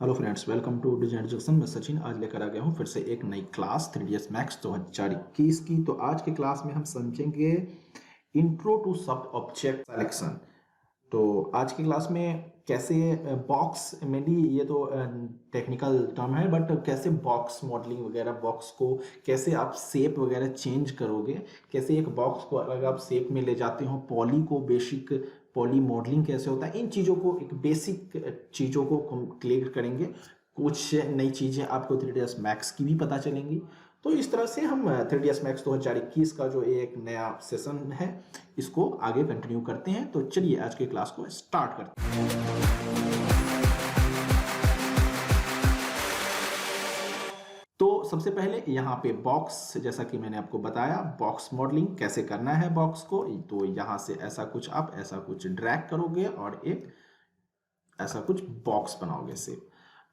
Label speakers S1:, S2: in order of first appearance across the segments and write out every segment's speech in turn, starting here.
S1: Hello friends, welcome to design junction. मैं सचिन आज लेकर आ गया हूँ फिर से एक नई क्लास 3ds मैक्स 2021 की। तो आज के क्लास में हम समझेंगे इंट्रो टू सब ऑब्जेक्ट सिलेक्शन। तो आज की क्लास में कैसे बॉक्स मेनली, ये तो टेक्निकल टर्म है, बट कैसे बॉक्स मॉडलिंग वगैरह, बॉक्स को कैसे आप शेप वगैरह चेंज करोगे, कैसे एक बॉक्स को अगर आप शेप में ले जाते हो, पॉली को बेसिक पॉली मॉडलिंग कैसे होता है, इन चीज़ों को, एक बेसिक चीज़ों को क्लियर करेंगे। कुछ नई चीज़ें आपको 3ds मैक्स की भी पता चलेंगी। तो इस तरह से हम 3ds मैक्स 2021 का जो एक नया सेशन है, इसको आगे कंटिन्यू करते हैं। तो चलिए आज की क्लास को स्टार्ट करते हैं। तो सबसे पहले यहाँ पे बॉक्स, जैसा कि मैंने आपको बताया, बॉक्स मॉडलिंग कैसे करना है बॉक्स को। तो यहाँ से ऐसा कुछ आप ऐसा कुछ ड्रैग करोगे और एक ऐसा कुछ बॉक्स बनाओगे से।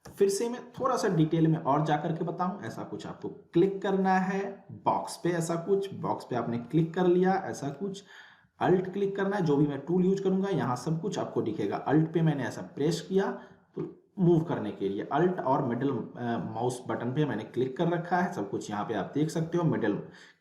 S1: फिर से मैं थोड़ा सा डिटेल में और जाकर के बताऊं। ऐसा कुछ आपको क्लिक करना है बॉक्स पे, ऐसा कुछ बॉक्स पे आपने क्लिक कर लिया, ऐसा कुछ अल्ट क्लिक करना है। जो भी मैं टूल यूज करूंगा यहाँ सब कुछ आपको दिखेगा। अल्ट पे मैंने ऐसा प्रेस किया तो मूव करने के लिए अल्ट और मिडल माउस बटन पे मैंने क्लिक कर रखा है। सब कुछ यहाँ पे आप देख सकते हो। मिडल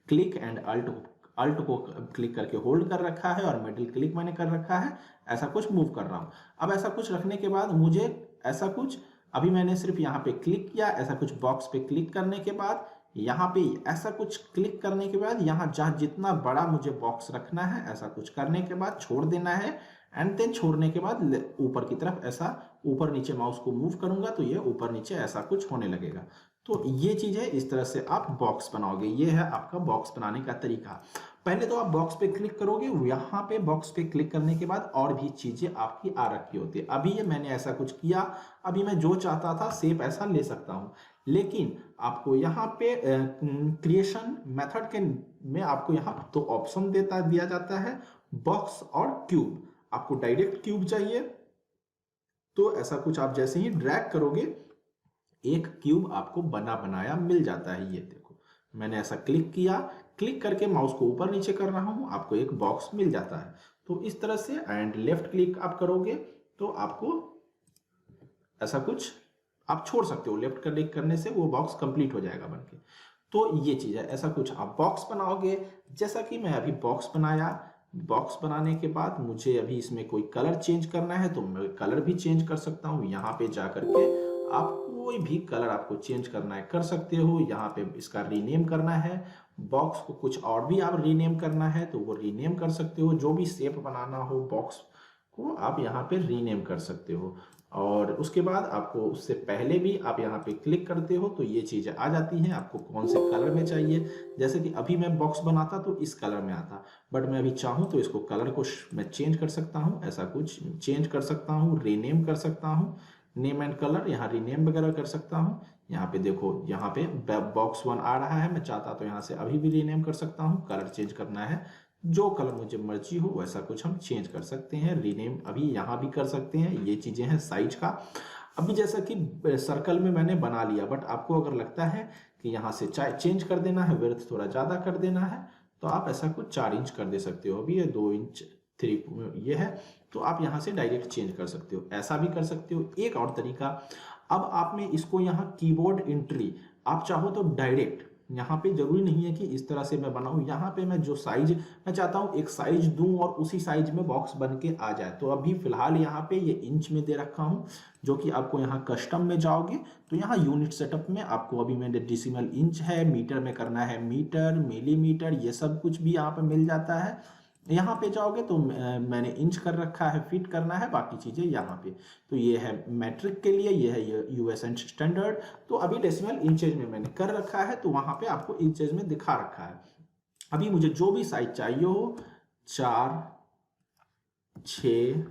S1: क्लिक एंड अल्ट को क्लिक करके होल्ड कर रखा है और मिडिल क्लिक मैंने कर रखा है। ऐसा कुछ मूव कर रहा हूं। अब ऐसा कुछ रखने के बाद मुझे ऐसा कुछ, अभी मैंने सिर्फ यहाँ पे क्लिक किया, ऐसा कुछ बॉक्स पे क्लिक करने के बाद यहाँ पे ऐसा कुछ क्लिक करने के बाद यहाँ जहाँ जितना बड़ा मुझे बॉक्स रखना है, ऐसा कुछ करने के बाद छोड़ देना है। एंड देन छोड़ने के बाद ऊपर की तरफ ऐसा ऊपर नीचे माउस को मूव करूंगा तो ये ऊपर नीचे ऐसा कुछ होने लगेगा। तो ये चीज है, इस तरह से आप बॉक्स बनाओगे। ये है आपका बॉक्स बनाने का तरीका। पहले तो आप बॉक्स पे क्लिक करोगे, यहाँ पे बॉक्स पे क्लिक करने के बाद और भी चीजें आपकी आ रखी होती है। अभी ये मैंने ऐसा कुछ किया, अभी मैं जो चाहता था शेप ऐसा ले सकता हूं। लेकिन आपको यहाँ पे क्रिएशन मेथड के में आपको यहाँ तो ऑप्शन दिया जाता है, बॉक्स और क्यूब। आपको डायरेक्ट क्यूब चाहिए तो ऐसा कुछ आप जैसे ही ड्रैग करोगे एक क्यूब आपको बना बनाया मिल जाता है। ये देखो, मैंने ऐसा क्लिक किया, क्लिक करके माउस को ऊपर नीचे कर रहा हूं, आपको एक बॉक्स मिल जाता है। तो इस तरह से एंड लेफ्ट क्लिक आप करोगे तो आपको ऐसा कुछ आप छोड़ सकते हो। लेफ्ट क्लिक करने से वो बॉक्स कंप्लीट हो जाएगा बनके। तो ये चीज है, ऐसा कुछ आप बॉक्स बनाओगे। जैसा कि मैं अभी बॉक्स बनाया, बॉक्स बनाने के बाद मुझे अभी इसमें कोई कलर चेंज करना है तो मैं कलर भी चेंज कर सकता हूँ। यहाँ पे जा करके आप कोई भी कलर आपको चेंज करना है कर सकते हो। यहाँ पे इसका रीनेम करना है, बॉक्स को कुछ और भी आप रीनेम करना है तो वो रीनेम कर सकते हो। जो भी शेप बनाना हो बॉक्स को आप यहाँ पे रीनेम कर सकते हो। और उसके बाद आपको उससे पहले भी आप यहाँ पे क्लिक करते हो तो ये चीजें आ जाती हैं, आपको कौन से कलर में चाहिए। जैसे कि अभी मैं बॉक्स बनाता तो इस कलर में आता, बट मैं अभी चाहूँ तो इसको कलर को मैं चेंज कर सकता हूँ। ऐसा कुछ चेंज कर सकता हूँ, रीनेम कर सकता हूँ, नेम एंड कलर यहाँ रीनेम वगैरह कर सकता हूँ। यहाँ पे देखो, यहाँ पे बॉक्स 1 आ रहा है, मैं चाहता तो यहाँ से अभी भी रीनेम कर सकता हूँ। कलर चेंज करना है, जो कलर मुझे मर्जी हो वैसा कुछ हम चेंज कर सकते हैं। रीनेम अभी यहाँ भी कर सकते हैं। ये चीजें हैं साइज का। अभी जैसा कि सर्कल में मैंने बना लिया, बट आपको अगर लगता है कि यहाँ से चेंज कर देना है, विड्थ थोड़ा ज्यादा कर देना है, तो आप ऐसा कुछ 4 इंच कर दे सकते हो। अभी ये 2 इंच 3 ये है, तो आप यहाँ से डायरेक्ट चेंज कर सकते हो। ऐसा भी कर सकते हो। एक और तरीका, अब आप में इसको यहाँ कीबोर्ड एंट्री, आप चाहो तो डायरेक्ट, यहाँ पे जरूरी नहीं है कि इस तरह से मैं बनाऊं। यहाँ पे मैं जो साइज मैं चाहता हूँ एक साइज दूं और उसी साइज में बॉक्स बन के आ जाए। तो अभी फिलहाल यहाँ पे ये इंच में दे रखा हूँ, जो कि आपको यहाँ कस्टम में जाओगे तो यहाँ यूनिट सेटअप में आपको अभी मैंने डेसिमल इंच है, मीटर में करना है मीटर, मिलीमीटर, ये सब कुछ भी यहाँ पे मिल जाता है। यहाँ पे जाओगे तो मैंने इंच कर रखा है, फीट करना है, बाकी चीजें यहाँ पे। तो ये है मैट्रिक के लिए, ये है यूएसएन स्टैंडर्ड। तो अभी डेसिमल इंचेज में मैंने कर रखा है तो वहां पे आपको इंचेज में दिखा रखा है। अभी मुझे जो भी साइज चाहिए हो, 4, 6,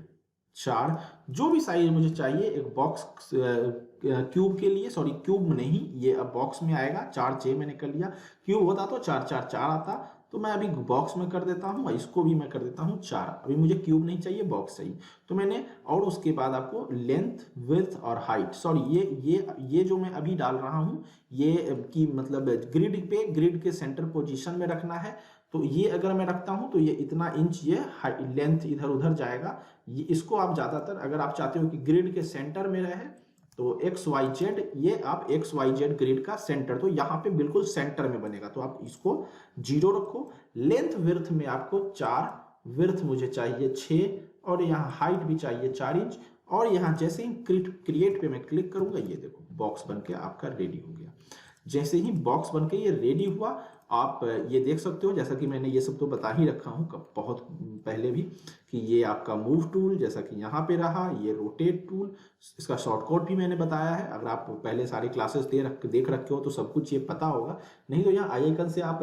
S1: 4, जो भी साइज मुझे चाहिए एक बॉक्स क्यूब के लिए, सॉरी क्यूब नहीं, ये अब बॉक्स में आएगा। 4, 6 मैंने कर लिया। क्यूब होता तो 4, 4, 4 आता, तो मैं अभी बॉक्स में कर देता हूँ। इसको भी मैं कर देता हूँ 4। अभी मुझे क्यूब नहीं चाहिए, बॉक्स चाहिए तो मैंने। और उसके बाद आपको लेंथ, विड्थ और हाइट, सॉरी ये जो मैं अभी डाल रहा हूँ ये की मतलब ग्रिड पे, ग्रिड के सेंटर पोजीशन में रखना है। तो ये अगर मैं रखता हूं तो ये इतना इंच, ये लेंथ इधर उधर जाएगा। ये इसको आप ज्यादातर अगर आप चाहते हो कि ग्रिड के सेंटर में रहे तो एक्स वाई जेड, ये आप एक्स वाई जेड ग्रिड का सेंटर, तो यहाँ पे बिल्कुल सेंटर में बनेगा, तो आप इसको 0 रखो। लेंथ विड्थ में आपको 4, विड्थ मुझे चाहिए 6 और यहाँ हाइट भी चाहिए 4 इंच। और यहाँ जैसे ही क्रिएट पे मैं क्लिक करूंगा, ये देखो बॉक्स बन के आपका रेडी हो गया। जैसे ही बॉक्स बन के ये रेडी हुआ, आप ये देख सकते हो, जैसा कि मैंने ये सब तो बता ही रखा हूँ बहुत पहले भी, कि ये आपका मूव टूल जैसा कि यहाँ पे रहा, ये रोटेट टूल, इसका शॉर्टकट भी मैंने बताया है। अगर आप पहले सारे क्लासेस देख रखे हो तो सब कुछ ये पता होगा, नहीं तो यहाँ आई आइकन से आप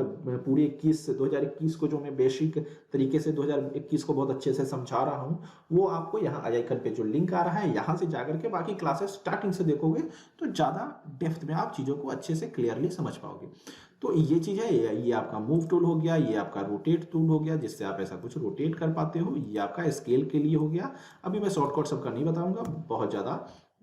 S1: पूरे 2021 को जो मैं बेसिक तरीके से 2021 को बहुत अच्छे से समझा रहा हूँ, वो आपको यहाँ आई आइकन पे जो लिंक आ रहा है, यहाँ से जाकर के बाकी क्लासेस स्टार्टिंग से देखोगे तो ज़्यादा डेप्थ में आप चीज़ों को अच्छे से क्लियरली समझ पाओगे। तो ये चीज़ है, ये आपका मूव टूल हो गया, ये आपका रोटेट टूल हो गया, जिससे आप ऐसा कुछ रोटेट कर पाते हो, ये आपका स्केल के लिए हो गया। अभी मैं शॉर्टकट सबका नहीं बताऊंगा, बहुत ज़्यादा,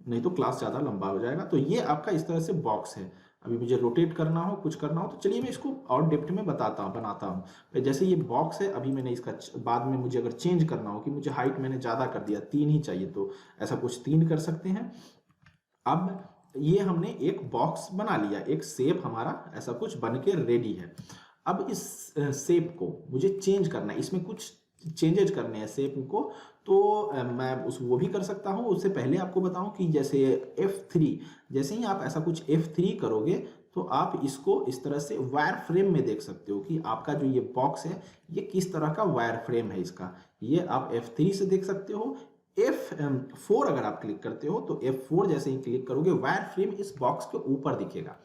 S1: नहीं तो क्लास ज़्यादा लंबा हो जाएगा। तो ये आपका इस तरह से बॉक्स है। अभी मुझे रोटेट करना हो, कुछ करना हो, तो चलिए मैं इसको और डेप्थ में बनाता हूँ। जैसे ये बॉक्स है, अभी मैंने इसका बाद में मुझे अगर चेंज करना हो कि मुझे हाइट मैंने ज़्यादा कर दिया, 3 ही चाहिए, तो ऐसा कुछ 3 कर सकते हैं। अब ये हमने एक बॉक्स बना लिया, एक शेप हमारा ऐसा कुछ बन के रेडी है। अब इस शेप को मुझे चेंज करना है, इसमें कुछ चेंजेज करने हैं शेप को, तो मैं वो भी कर सकता हूँ। उससे पहले आपको बताऊं कि जैसे F3, जैसे ही आप ऐसा कुछ F3 करोगे तो आप इसको इस तरह से वायर फ्रेम में देख सकते हो कि आपका जो ये बॉक्स है ये किस तरह का वायर फ्रेम है इसका, ये आप F3 से देख सकते हो। F4 अगर आप क्लिक करते हो तो F4 जैसे ही क्लिक करोगे, वायर फ्रेम इस बॉक्स के ऊपर दिखेगा,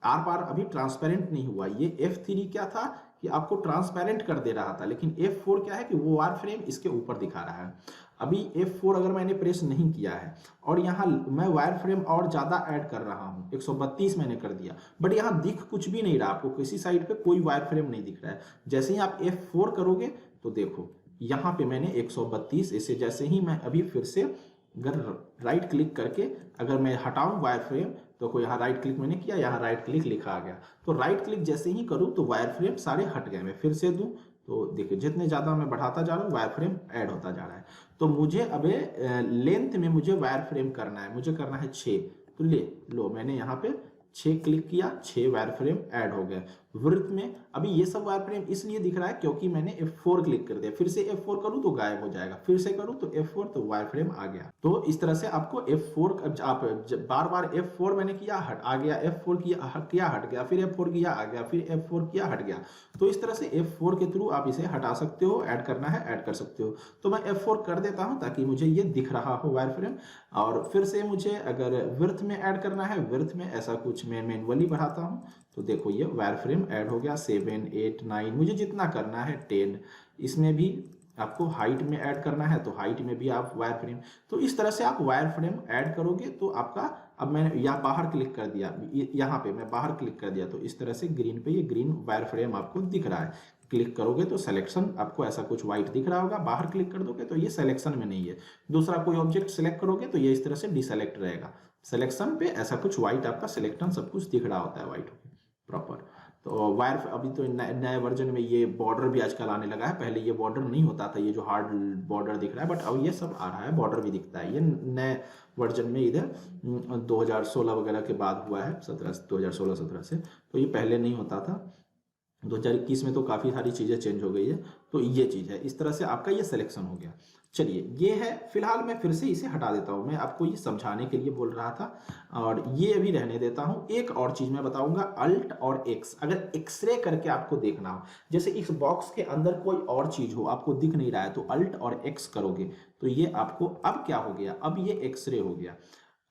S1: आर पार अभी ट्रांसपेरेंट नहीं हुआ। ये F3 क्या था कि आपको ट्रांसपेरेंट कर दे रहा था, लेकिन F4 क्या है कि वो वायर फ्रेम इसके ऊपर दिखा रहा है। अभी F4 अगर मैंने प्रेस नहीं किया है और यहाँ मैं वायर फ्रेम और ज़्यादा ऐड कर रहा हूँ, 132 मैंने कर दिया, बट यहाँ दिख कुछ भी नहीं रहा, आपको किसी साइड पे कोई वायर फ्रेम नहीं दिख रहा है। जैसे ही आप F4 करोगे तो देखो यहाँ पे मैंने 132, इसे जैसे ही मैं अभी फिर से अगर राइट क्लिक करके अगर मैं हटाऊं वायर फ्रेम, तो कोई यहाँ राइट क्लिक मैंने किया, यहाँ राइट क्लिक लिखा आ गया, तो राइट क्लिक जैसे ही करूं तो वायर फ्रेम सारे हट गए। मैं फिर से दूं तो देखिए जितने ज़्यादा मैं बढ़ाता जा रहा हूँ वायर फ्रेम ऐड होता जा रहा है। तो मुझे अब लेंथ में मुझे वायर फ्रेम करना है, मुझे करना है 6, तो लो मैंने यहाँ पे 6 क्लिक किया, 6 वायर फ्रेम ऐड हो गए। वृत्त में अभी ये सब वायर फ्रेम इसलिए दिख रहा है क्योंकि मैंने F4 क्लिक कर दिया, फिर से F4 करूं तो गायब हो जाएगा, फिर से करूं तो F4 तो वायर फ्रेम आ गया। तो इस तरह से आपको F4 आप बार बार F4 मैंने किया हट आ गया, F4 किया हट गया, फिर F4 किया आ गया, फिर F4 किया हट गया। तो इस तरह से F4 के थ्रू आप इसे हटा सकते हो, ऐड करना है ऐड कर सकते हो। तो मैं F4 कर देता हूं ताकि मुझे ये दिख रहा हो वायर फ्रेम। और फिर से मुझे अगर विड्थ में ऐड करना है, विड्थ में ऐसा कुछ मैं मैनुअली बढ़ाता हूं, तो देखो ये वायर फ्रेम ऐड हो गया, 7, 8, 9, मुझे जितना करना है 10। इसमें भी आपको हाइट में ऐड करना है तो हाइट में भी आप वायर फ्रेम, तो इस तरह से आप वायर फ्रेम ऐड करोगे तो आपका, अब मैंने यहाँ बाहर क्लिक कर दिया, यहाँ पे मैं बाहर क्लिक कर दिया, तो इस तरह से ग्रीन पे ये ग्रीन वायर फ्रेम आपको दिख रहा है। क्लिक करोगे तो सिलेक्शन आपको ऐसा कुछ व्हाइट दिख रहा होगा, बाहर क्लिक कर दोगे तो ये सिलेक्शन में नहीं है। दूसरा कोई ऑब्जेक्ट सिलेक्ट करोगे तो ये इस तरह से डिसेलेक्ट रहेगा, सिलेक्शन पे ऐसा कुछ व्हाइट आपका सिलेक्शन सब कुछ दिख रहा होता है व्हाइट प्रॉपर। तो वायर अभी तो नए वर्जन में ये बॉर्डर भी आजकल आने लगा है, पहले ये बॉर्डर नहीं होता था, ये जो हार्ड बॉर्डर दिख रहा है, बट अब ये सब आ रहा है, बॉर्डर भी दिखता है। ये नए वर्जन में इधर 2016 वगैरह के बाद हुआ है, 2016-17 से, तो ये पहले नहीं होता था। 2021 में तो काफ़ी सारी चीज़ें चेंज हो गई है। तो ये चीज़ है, इस तरह से आपका ये सिलेक्शन हो गया। चलिए ये है, फिलहाल मैं फिर से इसे हटा देता हूँ, मैं आपको ये समझाने के लिए बोल रहा था और ये अभी रहने देता हूँ। एक और चीज़ मैं बताऊंगा, अल्ट और एक्स, अगर एक्सरे करके आपको देखना हो, जैसे इस बॉक्स के अंदर कोई और चीज़ हो आपको दिख नहीं रहा है, तो अल्ट और एक्स करोगे तो ये आपको, अब क्या हो गया, अब ये एक्सरे हो गया।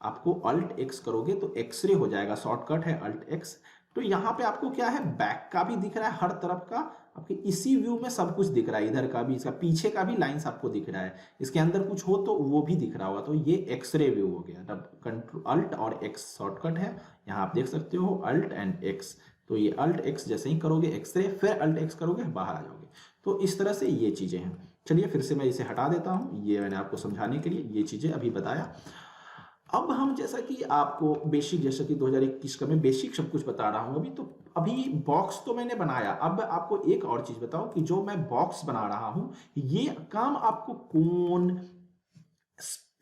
S1: आपको अल्ट एक्स करोगे तो एक्सरे हो जाएगा, शॉर्टकट है अल्ट एक्स। तो यहाँ पे आपको क्या है, बैक का भी दिख रहा है, हर तरफ का आपके इसी व्यू में सब कुछ दिख रहा है, इधर का भी, इसका पीछे का भी लाइंस आपको दिख रहा है, इसके अंदर कुछ हो तो वो भी दिख रहा होगा। तो ये एक्सरे व्यू हो गया। तब कंट्रोल अल्ट और एक्स शॉर्टकट है, यहाँ आप देख सकते हो अल्ट एंड एक्स। तो ये अल्ट एक्स जैसे ही करोगे एक्सरे, फिर अल्ट एक्स करोगे बाहर आ जाओगे। तो इस तरह से ये चीजें हैं। चलिए फिर से मैं इसे हटा देता हूँ, ये मैंने आपको समझाने के लिए ये चीजें अभी बताया। अब हम जैसा कि आपको बेसिक, जैसा कि 2021 का मैं बेसिक सब कुछ बता रहा हूं अभी, तो अभी बॉक्स तो मैंने बनाया। अब आपको एक और चीज बताओ कि जो मैं बॉक्स बना रहा हूं, ये काम आपको कोन,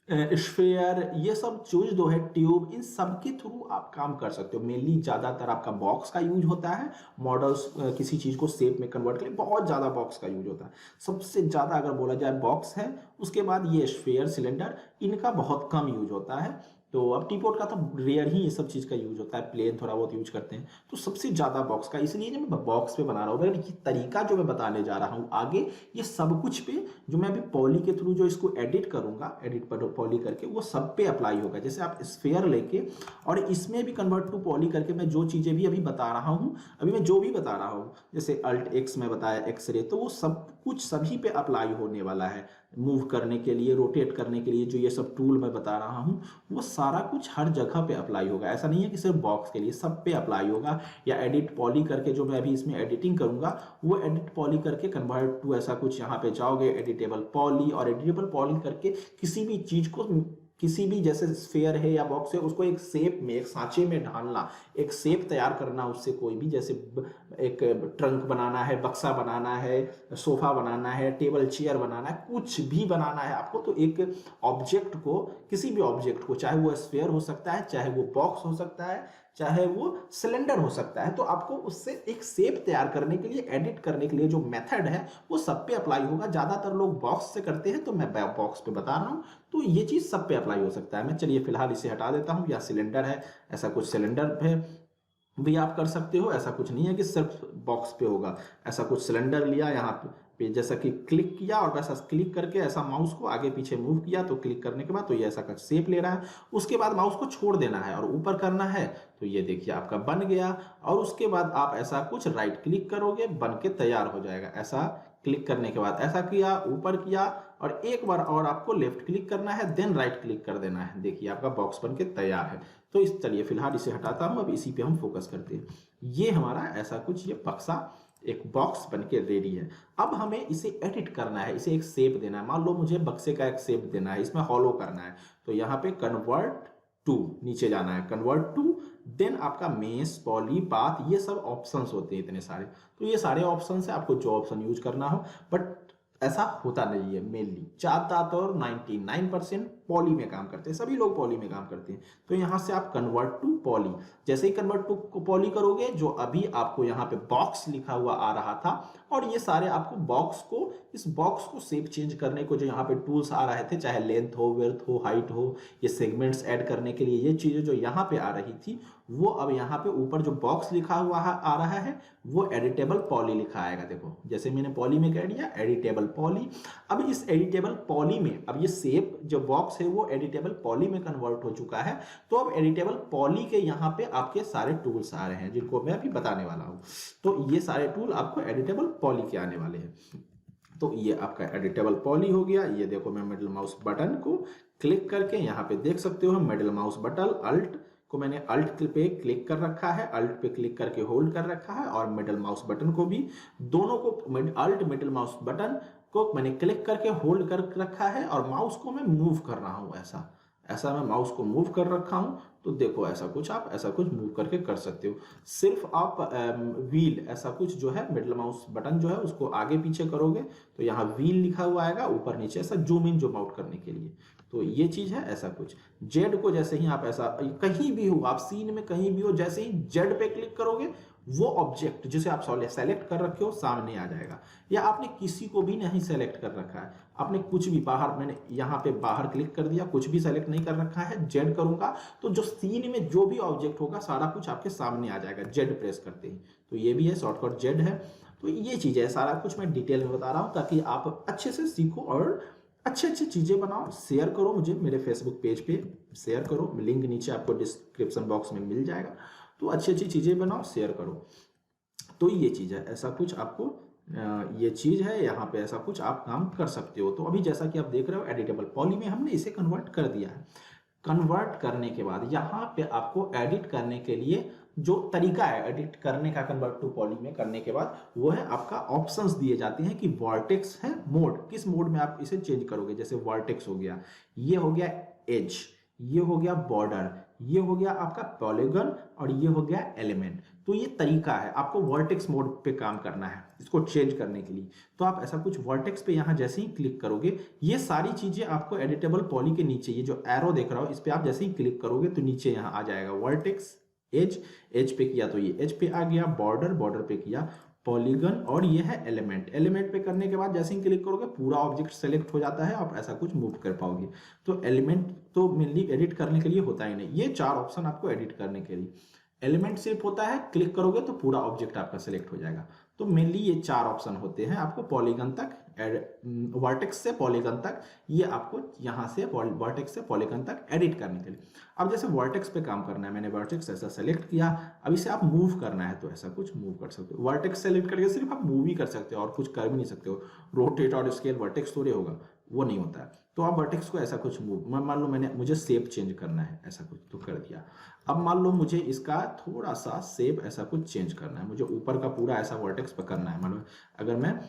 S1: स्फेयर, ये सब चीज जो है, ट्यूब, इन सब के थ्रू आप काम कर सकते हो। मेनली ज़्यादातर आपका बॉक्स का यूज होता है मॉडल्स, किसी चीज़ को शेप में कन्वर्ट के लिए बहुत ज़्यादा बॉक्स का यूज होता है। सबसे ज़्यादा अगर बोला जाए बॉक्स है, उसके बाद ये स्फेयर, सिलेंडर, इनका बहुत कम यूज होता है। तो अब टीपोट का तो रेयर ही ये सब चीज़ का यूज होता है, प्लेन थोड़ा बहुत यूज करते हैं। तो सबसे ज़्यादा बॉक्स का, इसलिए जब मैं बॉक्स पे बना रहा हूँ, अगर ये तरीका जो मैं बताने जा रहा हूँ आगे, ये सब कुछ पे जो मैं अभी पॉली के थ्रू जो इसको एडिट करूंगा, एडिट पर पॉली करके, वो सब पे अप्लाई होगा। जैसे आप स्फेयर लेके और इसमें भी कन्वर्ट टू पॉली करके, मैं जो चीज़ें भी अभी बता रहा हूँ, अभी मैं जो भी बता रहा हूँ, जैसे अल्ट एक्स में बताया, एक्सरे, तो वो सब कुछ सभी पे अप्लाई होने वाला है। मूव करने के लिए, रोटेट करने के लिए जो ये सब टूल मैं बता रहा हूँ, वो सारा कुछ हर जगह पे अप्लाई होगा। ऐसा नहीं है कि सिर्फ बॉक्स के लिए, सब पे अप्लाई होगा। या एडिट पॉली करके जो मैं अभी इसमें एडिटिंग करूंगा, वो एडिट पॉली करके कन्वर्ट टू ऐसा कुछ, यहाँ पे जाओगे एडिटेबल पॉली, और एडिटेबल पॉली करके किसी भी चीज को, किसी भी जैसे स्फेयर है या बॉक्स है, उसको एक शेप में, एक सांचे में ढालना, एक शेप तैयार करना उससे, कोई भी जैसे एक ट्रंक बनाना है, बक्सा बनाना है, सोफा बनाना है, टेबल चेयर बनाना है, कुछ भी बनाना है आपको, तो एक ऑब्जेक्ट को, किसी भी ऑब्जेक्ट को, चाहे वो स्फेयर हो सकता है, चाहे वो बॉक्स हो सकता है, चाहे वो सिलेंडर हो सकता है, तो आपको उससे एक शेप तैयार करने के लिए, एडिट करने के लिए जो मेथड है, वो सब पे अप्लाई होगा। ज़्यादातर लोग बॉक्स से करते हैं, तो मैं बॉक्स पे बता रहा हूँ, तो ये चीज़ सब पे अप्लाई हो सकता है। मैं चलिए फिलहाल इसे हटा देता हूँ। या सिलेंडर है, ऐसा कुछ सिलेंडर है भी आप कर सकते हो, ऐसा कुछ नहीं है कि सिर्फ बॉक्स पे होगा। ऐसा कुछ सिलेंडर लिया, यहाँ पे जैसा कि क्लिक किया, और वैसा क्लिक करके ऐसा माउस को आगे पीछे मूव किया, तो क्लिक करने के बाद तो ये ऐसा कुछ शेप ले रहा है। उसके बाद माउस को छोड़ देना है और ऊपर करना है, तो ये देखिए आपका बन गया। और उसके बाद आप ऐसा कुछ राइट क्लिक करोगे, बन के तैयार हो जाएगा। ऐसा क्लिक करने के बाद ऐसा किया, ऊपर किया, और एक बार और आपको लेफ्ट क्लिक करना है, देन राइट क्लिक कर देना है। देखिए आपका बॉक्स बन के तैयार है। तो इस, चलिए फिलहाल इसे हटाता हूं, अब इसी पे हम फोकस करते हैं। ये हमारा ऐसा कुछ, ये बक्सा, एक बॉक्स बन के रेडी है। अब हमें इसे एडिट करना है, इसे एक शेप देना है। मान लो मुझे बक्से का एक शेप देना है, इसमें हॉलो करना है, तो यहाँ पे कन्वर्ट टू, नीचे जाना है, कन्वर्ट टू, देन आपका मेश, पॉली, पाथ, ये सब ऑप्शंस होते हैं इतने सारे। तो ये सारे ऑप्शन है, आपको जो ऑप्शन यूज करना हो। बट ऐसा होता नहीं है, मेनली ज्यादातर 99% पॉली में काम करते हैं, सभी लोग पॉली में काम करते हैं। तो यहाँ से आप कन्वर्ट टू पॉली, जैसे ही कन्वर्ट टू पॉली करोगे, जो अभी आपको यहाँ पे बॉक्स लिखा हुआ आ रहा था, और ये सारे आपको बॉक्स को, इस बॉक्स को शेप चेंज करने को जो यहाँ पे टूल्स आ रहे थे, चाहे लेंथ हो, विड्थ हो, हाइट हो, ये सेगमेंट्स ऐड करने के लिए, ये चीजें जो यहाँ पे आ रही थी, वो अब यहाँ पे ऊपर जो बॉक्स लिखा हुआ आ रहा है, वो एडिटेबल पॉली लिखा आएगा। देखो जैसे मैंने पॉली में कह दिया, एडिटेबल पॉली। अब इस एडिटेबल पॉली में, अब ये शेप जो बॉक्स है वो एडिटेबल पॉली में कन्वर्ट हो चुका है। तो अब एडिटेबल पॉली के यहाँ पे आपके सारे टूल्स आ रहे हैं, जिनको मैं अभी बताने वाला हूँ। तो ये सारे टूल आपको एडिटेबल पॉली के आने वाले हैं। तो ये आपका एडिटेबल पॉली हो गया। ये देखो, मैं मिडिल माउस बटन को क्लिक करके यहाँ पे देख सकते हो, मिडिल माउस बटन अल्ट को मैंने अल्ट पे क्लिक कर रखा है, अल्ट पे क्लिक करके होल्ड कर रखा है, और मिडिल माउस बटन को भी, दोनों को, अल्ट मिडिल माउस बटन को मैंने क्लिक करके होल्ड कर रखा है, और माउस को मैं मूव कर रहा हूँ। ऐसा ऐसा मैं माउस को मूव कर रखा हूँ। तो देखो ऐसा कुछ, आप ऐसा कुछ मूव करके कर सकते हो। सिर्फ आप व्हील, ऐसा कुछ जो है, मिडिल माउस बटन जो है उसको आगे पीछे करोगे, तो यहाँ व्हील लिखा हुआ आएगा, ऊपर नीचे ऐसा जूम इन जूम आउट करने के लिए। तो ये चीज है। ऐसा कुछ जेड को जैसे ही आप, ऐसा कहीं भी हो आप सीन में, कहीं भी हो, जैसे ही जेड पे क्लिक करोगे, वो ऑब्जेक्ट जिसे आप सेलेक्ट कर रखे हो सामने आ जाएगा। या आपने किसी को भी नहीं सेलेक्ट कर रखा है, आपने कुछ भी बाहर, मैंने यहाँ पे बाहर क्लिक कर दिया, कुछ भी सेलेक्ट नहीं कर रखा है, जेड करूंगा तो जो सीन में जो भी ऑब्जेक्ट होगा सारा कुछ आपके सामने आ जाएगा जेड प्रेस करते ही। तो ये भी है, शॉर्टकट जेड है। तो ये चीज है, सारा कुछ मैं डिटेल में बता रहा हूँ ताकि आप अच्छे से सीखो और अच्छी अच्छी चीजें बनाओ। शेयर करो मुझे, मेरे फेसबुक पेज पे शेयर करो, लिंक नीचे आपको डिस्क्रिप्शन बॉक्स में मिल जाएगा। तो अच्छी अच्छी चीजें बनाओ, शेयर करो। तो ये चीज है, ऐसा कुछ आपको ये चीज है, यहाँ पे ऐसा कुछ आप काम कर सकते हो। तो अभी जैसा कि आप देख रहे हो, एडिटेबल पॉली में हमने इसे कन्वर्ट कर दिया है। कन्वर्ट करने के बाद यहाँ पे आपको एडिट करने के लिए जो तरीका है एडिट करने का, कन्वर्ट टू पॉली में करने के बाद, वो है आपका ऑप्शंस दिए जाते हैं कि वर्टेक्स है, मोड, किस मोड में आप इसे चेंज करोगे। जैसे वर्टेक्स हो गया, ये हो गया एज, ये हो गया बॉर्डर, ये हो गया आपका पॉलीगन और ये हो गया एलिमेंट। तो ये तरीका है, आपको वर्टेक्स मोड पे काम करना है इसको चेंज करने के लिए। तो आप ऐसा कुछ वर्टेक्स पे यहाँ जैसे ही क्लिक करोगे, ये सारी चीजें आपको एडिटेबल पॉली के नीचे, ये जो एरो देख रहा हो इस पे आप जैसे ही क्लिक करोगे तो नीचे यहाँ आ जाएगा वर्टेक्स, एज, एज पे किया तो ये एज पे आ गया, बॉर्डर, बॉर्डर पे किया पॉलीगन, और ये है एलिमेंट। एलिमेंट पे करने के बाद जैसे ही क्लिक करोगे पूरा ऑब्जेक्ट सेलेक्ट हो जाता है, आप ऐसा कुछ मूव कर पाओगे। तो एलिमेंट तो मेनली एडिट करने के लिए होता ही नहीं, ये 4 ऑप्शन आपको एडिट करने के लिए। एलिमेंट सिर्फ होता है क्लिक करोगे तो पूरा ऑब्जेक्ट आपका सेलेक्ट हो जाएगा। तो मेनली ये 4 ऑप्शन होते हैं आपको पॉलीगन तक, वर्टेक्स से पॉलीगन तक, ये आपको यहाँ से वर्टेक्स से पॉलीगन तक एडिट करने के लिए। अब जैसे वर्टेक्स पे काम करना है, मैंने वर्टेक्स ऐसा सेलेक्ट किया, अब इसे आप मूव करना है तो ऐसा कुछ मूव कर सकते हो। वर्टेक्स सेलेक्ट करके सिर्फ आप मूव ही कर सकते हो और कुछ कर भी नहीं सकते हो। रोटेट और स्केल वर्टेक्स थोड़े होगा, वो नहीं होता है। तो आप वर्टेक्स को ऐसा कुछ मूव, मान लो मुझे शेप चेंज करना है ऐसा कुछ, तो कर दिया। अब मान लो मुझे इसका थोड़ा सा शेप ऐसा कुछ चेंज करना है, मुझे ऊपर का पूरा ऐसा वर्टेक्स पकड़ना है। मान लो अगर मैं,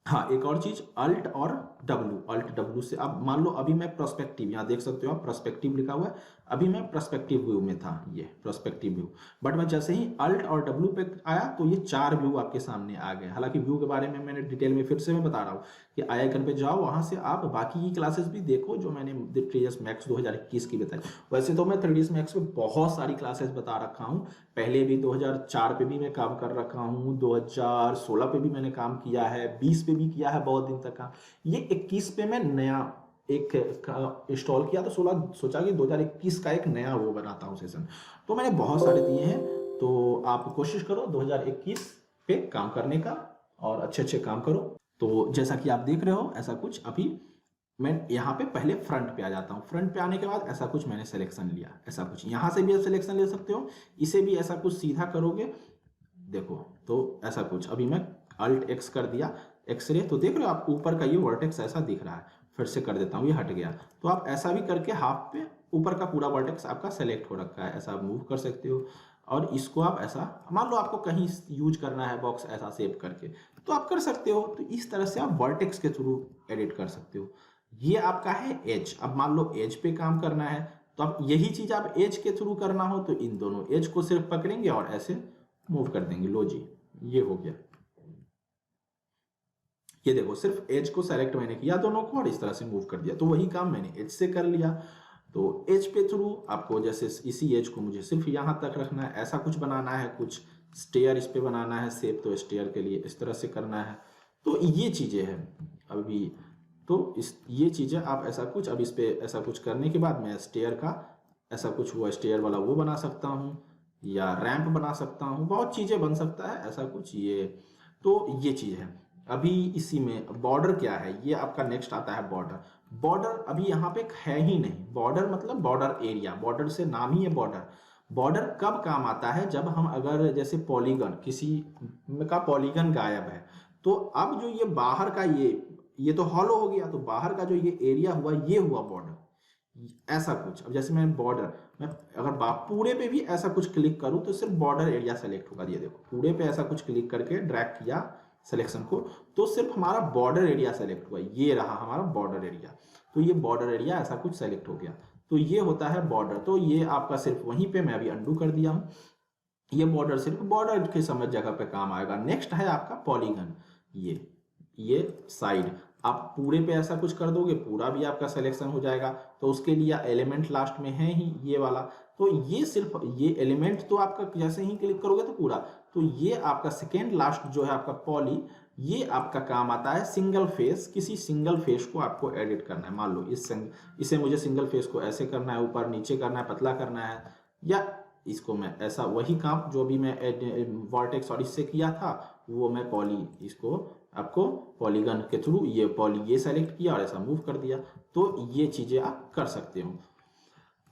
S1: हाँ एक और चीज, अल्ट और डब्ल्यू, अल्ट डब्ल्यू से, अब मान लो अभी मैं प्रोस्पेक्टिव, यहाँ देख सकते हो आप प्रोस्पेक्टिव लिखा हुआ है, अभी मैं प्रोस्पेक्टिव व्यू में था, ये प्रोस्पेक्टिव व्यू, बट मैं जैसे ही अल्ट और डब्ल्यू पे आया तो ये 4 व्यू आपके सामने आ गए। हालांकि व्यू के बारे में मैंने डिटेल में फिर से मैं बता रहा हूँ कि आई आइकन पे जाओ, वहां से आप बाकी की क्लासेस भी देखो जो मैंने 3ds मैक्स 2021 की बताई। वैसे तो मैं 3ds मैक्स पे बहुत सारी क्लासेस बता रखा हूँ, पहले भी 2004 पे भी मैं काम कर रखा हूँ, 2016 पे भी मैंने काम किया है, 20 पे भी किया है बहुत दिन तक का। ये 21 पे मैं नया एक इंस्टॉल किया तो सोचा कि 2021 का एक नया वो बनाता हूँ सेशन। तो मैंने बहुत सारे दिए हैं, तो आप कोशिश करो 2021 पे काम करने का और अच्छे अच्छे काम करो। तो जैसा कि आप देख रहे हो ऐसा कुछ, अभी मैं यहाँ पे पहले फ्रंट पे आ जाता हूँ। फ्रंट पे आने के बाद ऐसा कुछ मैंने सिलेक्शन लिया, ऐसा कुछ यहाँ से भी आप सिलेक्शन ले सकते हो, इसे भी ऐसा कुछ सीधा करोगे, देखो तो ऐसा कुछ। अभी मैं अल्ट एक्स कर दिया, एक्सरे, तो देख रहे हो आप ऊपर का ये वर्टेक्स ऐसा दिख रहा है। फिर से कर देता हूँ, ये हट गया। तो आप ऐसा भी करके हाफ पे ऊपर का पूरा वर्टेक्स आपका सेलेक्ट हो रखा है, ऐसा मूव कर सकते हो। और इसको आप ऐसा, मान लो आपको कहीं यूज करना है बॉक्स ऐसा सेव करके, तो आप कर सकते हो। तो इस तरह से आप वर्टेक्स के थ्रू एडिट कर सकते हो। ये आपका है एज। अब मान लो एज पे काम करना है, तो अब यही चीज आप एज के थ्रू करना हो तो इन दोनों एज को सिर्फ पकड़ेंगे और ऐसे मूव कर देंगे। लो जी, ये हो गया। ये देखो सिर्फ एज को सेलेक्ट मैंने किया दोनों को और इस तरह से मूव कर दिया, तो वही काम मैंने एज से कर लिया। तो एज पे थ्रू आपको जैसे इसी एज को मुझे सिर्फ यहां तक रखना है, ऐसा कुछ बनाना है, कुछ स्टेयर इस पे बनाना है शेप, तो स्टेयर के लिए इस तरह से करना है। तो ये चीजें हैं अभी, तो ये चीजें आप ऐसा कुछ, अब इस पे ऐसा कुछ करने के बाद मैं स्टेयर का ऐसा कुछ, वो स्टेयर वाला वो बना सकता हूँ या रैंप बना सकता हूँ, बहुत चीजें बन सकता है ऐसा कुछ। ये तो ये चीज है। अभी इसी में बॉर्डर क्या है, ये आपका नेक्स्ट आता है बॉर्डर। बॉर्डर अभी यहाँ पे है ही नहीं। बॉर्डर मतलब बॉर्डर एरिया, बॉर्डर से नाम ही है बॉर्डर। बॉर्डर कब काम आता है, जब हम अगर जैसे पॉलीगन, किसी का पॉलीगन गायब है, तो अब जो ये बाहर का ये तो हॉलो हो गया, तो बाहर का जो ये एरिया हुआ ये हुआ बॉर्डर, ऐसा कुछ। अब जैसे मैं बॉर्डर, मैं अगर पूरे पे भी ऐसा कुछ क्लिक करूं तो सिर्फ बॉर्डर एरिया सेलेक्ट होगा। ये देखो पूरे पे ऐसा कुछ क्लिक करके ड्रैग किया सिलेक्शन को, तो सिर्फ हमारा बॉर्डर एरिया सेलेक्ट हुआ, ये रहा हमारा बॉर्डर एरिया। तो ये बॉर्डर एरिया ऐसा कुछ सेलेक्ट हो गया, तो ये होता है बॉर्डर। तो ये आपका सिर्फ वहीं पे मैं अभी अंडू कर दिया हूँ। ये बॉर्डर सिर्फ बॉर्डर के समय जगह पे काम आएगा। नेक्स्ट है आपका पॉलीगन, ये साइड, आप पूरे पे ऐसा कुछ कर दोगे पूरा भी आपका सिलेक्शन हो जाएगा। तो उसके लिए एलिमेंट लास्ट में है ही ये वाला, तो ये सिर्फ ये एलिमेंट तो आपका जैसे ही क्लिक करोगे तो पूरा, तो ये आपका सेकेंड लास्ट जो है आपका पॉली, ये आपका काम आता है सिंगल फेस। किसी सिंगल फेस को आपको एडिट करना है, मान लो इसे मुझे सिंगल फेस को ऐसे करना है, ऊपर नीचे करना है, पतला करना है, या इसको मैं ऐसा, वही काम जो भी मैं वर्टेक्स और इससे किया था वो मैं पॉली, इसको आपको पॉलीगन के थ्रू ये सेलेक्ट किया और ऐसा मूव कर दिया। तो ये चीजें आप कर सकते हो।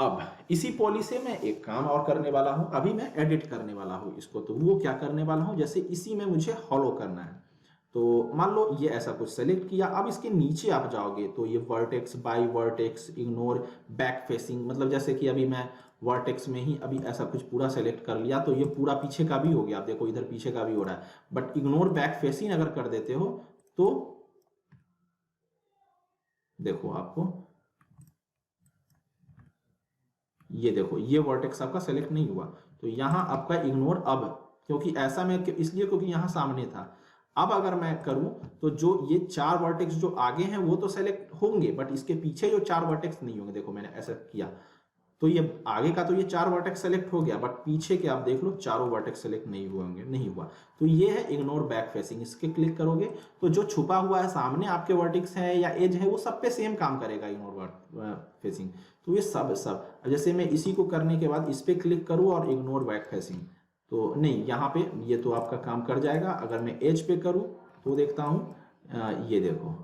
S1: अब इसी पॉली से मैं एक काम और करने वाला हूं, अभी मैं एडिट करने वाला हूं इसको। तो वो क्या करने वाला हूं, जैसे इसी में मुझे हॉलो करना है, तो मान लो ये ऐसा कुछ सेलेक्ट किया। अब इसके नीचे आप जाओगे तो ये vertex, by vertex, ignore, back facing, मतलब जैसे कि अभी मैं वर्टेक्स में ही अभी ऐसा कुछ पूरा सेलेक्ट कर लिया, तो ये पूरा पीछे का भी हो गया। आप देखो इधर पीछे का भी हो रहा है, बट इग्नोर बैक फेसिंग अगर कर देते हो तो देखो आपको ये देखो ये वर्टेक्स आपका सेलेक्ट नहीं हुआ, तो यहाँ आपका इग्नोर अब, क्योंकि ऐसा मैं इसलिए क्योंकि यहाँ सामने था। अब अगर मैं करूं तो जो ये 4 वर्टेक्स जो आगे हैं वो तो सेलेक्ट होंगे, बट इसके पीछे जो 4 वर्टेक्स नहीं होंगे। देखो मैंने ऐसा किया तो ये आगे का तो ये 4 वर्टेक्स सेलेक्ट हो गया, बट पीछे के आप देख लो चारों वर्टेक्स सेलेक्ट नहीं हुए होंगे, नहीं हुआ। तो ये है इग्नोर बैक फेसिंग। इसके क्लिक करोगे तो जो छुपा हुआ है सामने आपके वर्टेक्स है या एज है वो सब पे सेम काम करेगा इग्नोर फेसिंग। तो ये सब जैसे मैं इसी को करने के बाद इस पे क्लिक करूँ और इग्नोर बैक फेसिंग, तो नहीं यहाँ पे ये तो आपका काम कर जाएगा। अगर मैं एज पे करूँ तो देखता हूँ ये देखो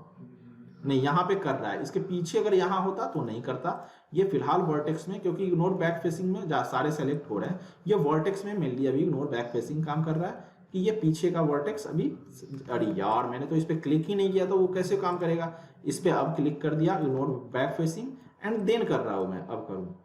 S1: नहीं यहाँ पे कर रहा है, इसके पीछे अगर यहाँ होता तो नहीं करता। ये फिलहाल वर्टेक्स में, क्योंकि इग्नोर बैक फेसिंग में सारे सेलेक्ट हो रहे हैं, ये वर्टेक्स में मेनली अभी इग्नोर बैक फेसिंग काम कर रहा है कि ये पीछे का वर्टेक्स अभी। अरे यार मैंने तो इस पर क्लिक ही नहीं किया, तो वो कैसे काम करेगा। इस पर अब क्लिक कर दिया ignore back facing and then कर रहा हूँ मैं, अब करूँ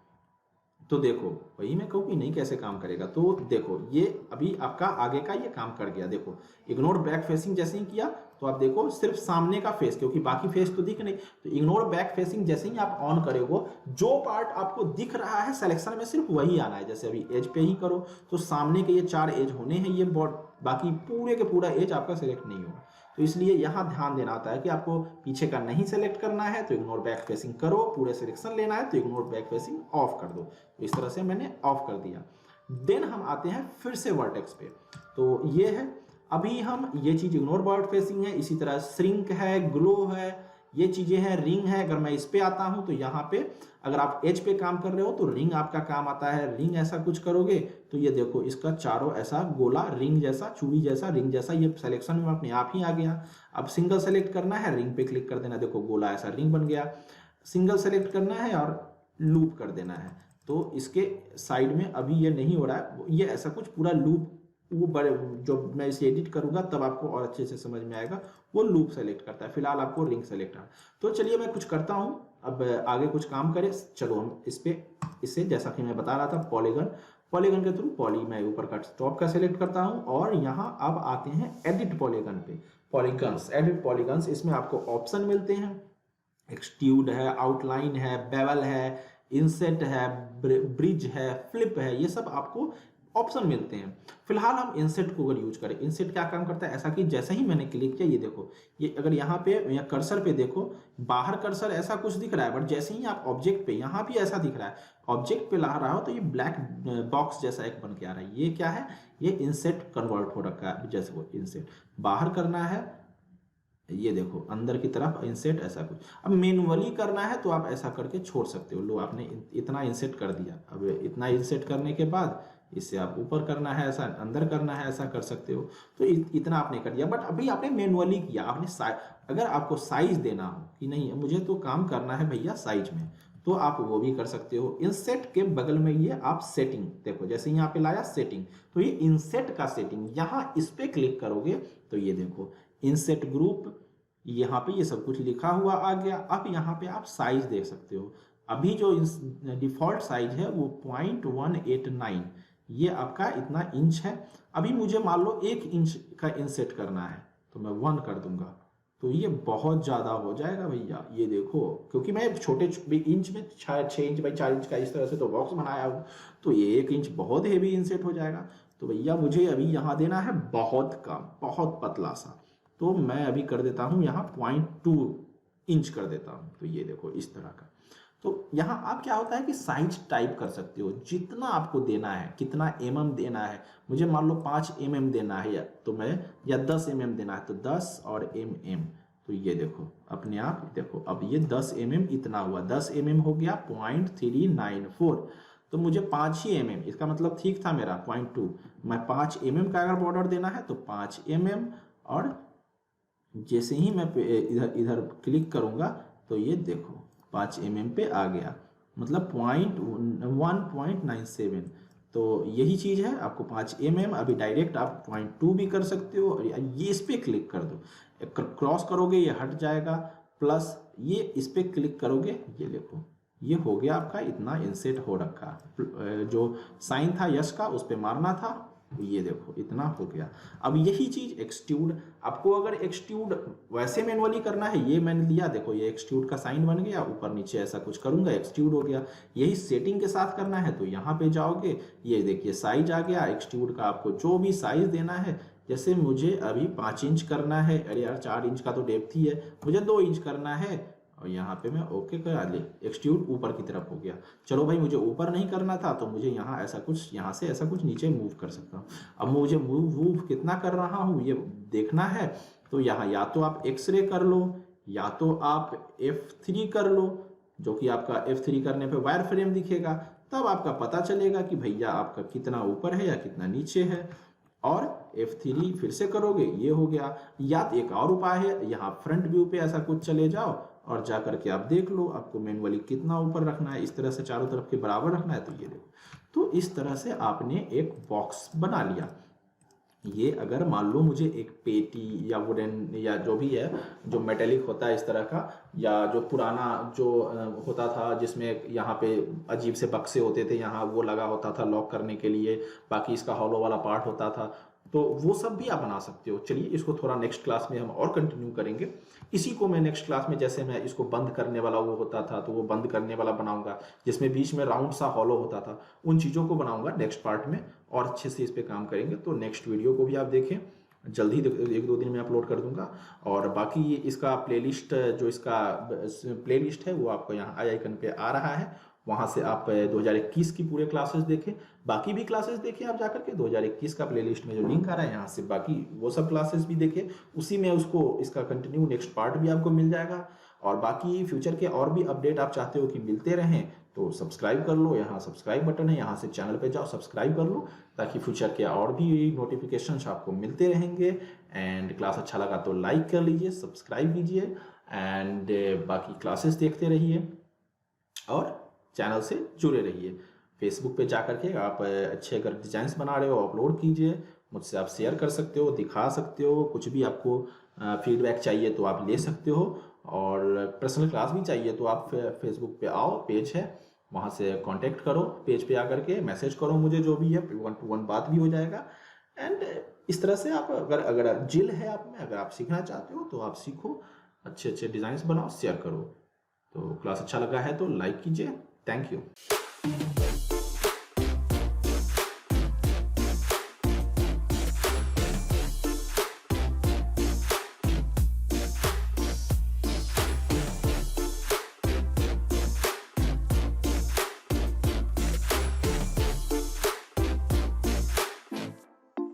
S1: तो देखो वही मैं कहूँ कि नहीं कैसे काम करेगा। तो देखो ये अभी आपका आगे का ये काम कर गया। देखो इग्नोर बैक फेसिंग जैसे ही किया तो आप देखो सिर्फ सामने का फेस, क्योंकि बाकी फेस तो दिख नहीं। तो इग्नोर बैक फेसिंग जैसे ही आप ऑन करोगे, जो पार्ट आपको दिख रहा है सिलेक्शन में सिर्फ वही आना है। जैसे अभी एज पे ही करो तो सामने के ये 4 एज होने हैं, ये बाकी पूरे के पूरा एज आपका सिलेक्ट नहीं होगा। तो इसलिए यहाँ ध्यान देना होता है कि आपको पीछे का नहीं सेलेक्ट करना है तो इग्नोर बैक फेसिंग करो, पूरे सिलेक्शन लेना है तो इग्नोर बैक फेसिंग ऑफ कर दो। तो इस तरह से मैंने ऑफ कर दिया। देन हम आते हैं फिर से वर्टेक्स पे, तो ये है अभी हम ये चीज इग्नोर बैक फेसिंग है। इसी तरह श्रिंक है, ग्लो है, ये चीजें हैं, रिंग है। अगर मैं इस पे आता हूं तो यहाँ पे अगर आप एज पे काम कर रहे हो तो रिंग आपका काम आता है। रिंग ऐसा कुछ करोगे तो ये देखो इसका चारों ऐसा गोला रिंग जैसा, चूड़ी जैसा, रिंग जैसा, ये सिलेक्शन में अपने आप ही आ गया। अब सिंगल सेलेक्ट करना है, रिंग पे क्लिक कर देना, देखो गोला ऐसा रिंग बन गया। सिंगल सेलेक्ट करना है और लूप कर देना है, तो इसके साइड में अभी ये नहीं हो रहा है, ये ऐसा कुछ पूरा लूप, वो बड़े जो मैं इसे एडिट करूंगा तब आपको और अच्छे से समझ में आएगा, वो लूप सेलेक्ट करता है। फिलहाल आपको रिंग सेलेक्ट है। तो चलिए मैं कुछ करता हूं, अब आगे कुछ काम करें। चलो हम इस पे इसे जैसा कि मैं बता रहा था पॉलीगन के थ्रू पॉली मैं ऊपर का टॉप का सेलेक्ट करता हूं और यहाँ अब आते हैं एडिट पॉलीगन पे। पॉलीगन्स, एडिट पॉलीगन्स, इसमें आपको ऑप्शन मिलते हैं। एक्सट्रूड है, आउटलाइन है, बेवल है, इंसेट है, ब्रिज है, फ्लिप है, ये सब आपको ऑप्शन मिलते हैं। फिलहाल हम इंसेट को अगर यूज करें, इंसेट क्या काम करता है, ऐसा कि जैसे ही मैंने क्लिक किया, ये देखो ये अगर यहाँ पे या कर्सर पे देखो, बाहर कर्सर ऐसा कुछ दिख रहा है, बट जैसे ही आप ऑब्जेक्ट पे, यहाँ भी ऐसा दिख रहा है, ऑब्जेक्ट पे ला रहा हो तो ये ब्लैक बॉक्स जैसा एक बन के आ रहा है। ये क्या है, ये इंसेट कन्वर्ट हो रखा है। जैसे वो इंसेट बाहर करना है, ये देखो अंदर की तरफ इंसेट ऐसा कुछ। अब मैन्युअली करना है तो आप ऐसा करके छोड़ सकते हो। लो आपने इतना इंसेट कर दिया, अब इतना इंसेट करने के बाद इससे आप ऊपर करना है ऐसा, अंदर करना है ऐसा कर सकते हो। तो इतना आपने कर दिया, बट अभी आपने मैन्युअली किया। आपने अगर आपको साइज देना हो कि नहीं मुझे तो काम करना है भैया साइज में, तो आप वो भी कर सकते हो। इंसेट के बगल में ये आप सेटिंग देखो, जैसे यहाँ पे लाया सेटिंग, तो ये इंसेट का सेटिंग, यहाँ इस पे क्लिक करोगे तो ये देखो इंसेट ग्रुप, यहाँ पे ये सब कुछ लिखा हुआ आ गया। अब यहाँ पे आप साइज देख सकते हो। अभी जो डिफॉल्ट साइज है वो 0.189, ये आपका इतना इंच है। अभी मुझे मान लो 1 इंच का इंसेट करना है तो मैं 1 कर दूंगा, तो ये बहुत ज़्यादा हो जाएगा भैया। ये देखो, क्योंकि मैं छोटे इंच में 6 इंच बाई 4 इंच का इस तरह से तो बॉक्स बनाया हूँ, तो ये 1 इंच बहुत हेवी इंसेट हो जाएगा। तो भैया मुझे अभी यहाँ देना है बहुत कम, बहुत पतला सा, तो मैं अभी कर देता हूँ यहाँ 0.2 इंच कर देता हूँ। तो ये देखो इस तरह का। तो यहाँ आप क्या होता है कि साइज टाइप कर सकते हो जितना आपको देना है, कितना mm देना है। मुझे मान लो 5 mm देना है, तो मैं या 10 mm देना है तो 10 और mm, तो ये देखो अपने आप देखो अब ये 10 mm इतना हुआ, 10 mm हो गया 0.394। तो मुझे 5 ही mm, इसका मतलब ठीक था मेरा 0.2, मैं 5 mm का अगर बॉर्डर देना है तो 5 mm, और जैसे ही मैं इधर क्लिक करूंगा तो ये देखो 5 mm पे आ गया, मतलब 1.97। तो यही चीज़ है, आपको 5 mm, अभी डायरेक्ट आप 0.2 भी कर सकते हो। और ये इस पर क्लिक कर दो, क्रॉस करोगे ये हट जाएगा, प्लस ये इस पर क्लिक करोगे, ये देखो ये हो गया आपका इतना इंसेट हो रखा। जो साइन था यस का उस पर मारना था, ये देखो इतना हो गया। अब यही चीज एक्सट्रूड, आपको अगर एक्सट्रूड वैसे मैनुअली करना है, ये मैंने लिया, देखो ये एक्सट्रूड का साइन बन गया, ऊपर नीचे ऐसा कुछ करूंगा, एक्सट्रूड हो गया। यही सेटिंग के साथ करना है तो यहाँ पे जाओगे, ये देखिए साइज आ गया एक्सट्रूड का, आपको जो भी साइज देना है, जैसे मुझे अभी 5 इंच करना है, अरे यार 4 इंच का तो डेप्थ ही है, मुझे 2 इंच करना है, और यहाँ पे मैं ओके करा ले, एक्सट्रूड ऊपर की तरफ हो गया। चलो भाई मुझे ऊपर नहीं करना था तो मुझे यहाँ ऐसा कुछ, यहाँ से ऐसा कुछ नीचे मूव कर सकता हूँ। अब मुझे मूव कितना कर रहा हूँ ये देखना है, तो यहाँ या तो आप एक्सरे कर लो या तो आप F3 कर लो, जो कि आपका F3 करने पे वायर फ्रेम दिखेगा, तब आपका पता चलेगा कि भैया आपका कितना ऊपर है या कितना नीचे है। और F3 फिर से करोगे, ये हो गया। या तो एक और उपाय है, यहाँ फ्रंट व्यू पे ऐसा कुछ चले जाओ और जा करके आप देख लो आपको मैनुअली कितना ऊपर रखना है, इस तरह से चारों तरफ के बराबर रखना है, तो ये देखो। तो इस तरह से आपने एक बॉक्स बना लिया। ये अगर मान लो मुझे एक पेटी या वुडन या जो भी है, जो मेटेलिक होता है इस तरह का, या जो पुराना जो होता था जिसमें यहाँ पे अजीब से बक्से होते थे, यहाँ वो लगा होता था लॉक करने के लिए, बाकी इसका हॉलो वाला पार्ट होता था, तो वो सब भी आप बना सकते हो। चलिए इसको थोड़ा नेक्स्ट क्लास में हम और कंटिन्यू करेंगे। इसी को मैं नेक्स्ट क्लास में, जैसे मैं इसको बंद करने वाला वो होता था तो वो बंद करने वाला बनाऊंगा, जिसमें बीच में राउंड सा हॉलो होता था, उन चीज़ों को बनाऊंगा नेक्स्ट पार्ट में, और अच्छे से इस पर काम करेंगे। तो नेक्स्ट वीडियो को भी आप देखें, जल्दी 1-2 दिन में अपलोड कर दूंगा। और बाकी इसका प्लेलिस्ट, जो इसका प्लेलिस्ट है वो आपको यहाँ आई आइकन पे आ रहा है, वहाँ से आप 2021 की पूरे क्लासेस देखें, बाकी भी क्लासेस देखें आप जाकर के, 2021 का प्लेलिस्ट में जो लिंक आ रहा है यहाँ से बाकी वो सब क्लासेस भी देखें, उसी में उसको इसका कंटिन्यू नेक्स्ट पार्ट भी आपको मिल जाएगा। और बाकी फ्यूचर के और भी अपडेट आप चाहते हो कि मिलते रहें तो सब्सक्राइब कर लो, यहाँ सब्सक्राइब बटन है, यहाँ से चैनल पे जाओ सब्सक्राइब कर लो, ताकि फ्यूचर के और भी नोटिफिकेशंस आपको मिलते रहेंगे। एंड क्लास अच्छा लगा तो लाइक कर लीजिए, सब्सक्राइब कीजिए, एंड बाकी क्लासेस देखते रहिए और चैनल से जुड़े रहिए। फेसबुक पे जाकर के आप अच्छे अगर डिजाइन्स बना रहे हो अपलोड कीजिए, मुझसे आप शेयर कर सकते हो, दिखा सकते हो, कुछ भी आपको फीडबैक चाहिए तो आप ले सकते हो, और पर्सनल क्लास भी चाहिए तो आप फेसबुक पे आओ, पेज है वहाँ से कांटेक्ट करो, पेज पे आकर के मैसेज करो मुझे, जो भी है 1-to-1 बात भी हो जाएगा। एंड इस तरह से आप अगर जिल है आप में, अगर आप सीखना चाहते हो तो आप सीखो, अच्छे अच्छे डिज़ाइंस बनाओ, शेयर करो। तो क्लास अच्छा लगा है तो लाइक कीजिए। Thank you.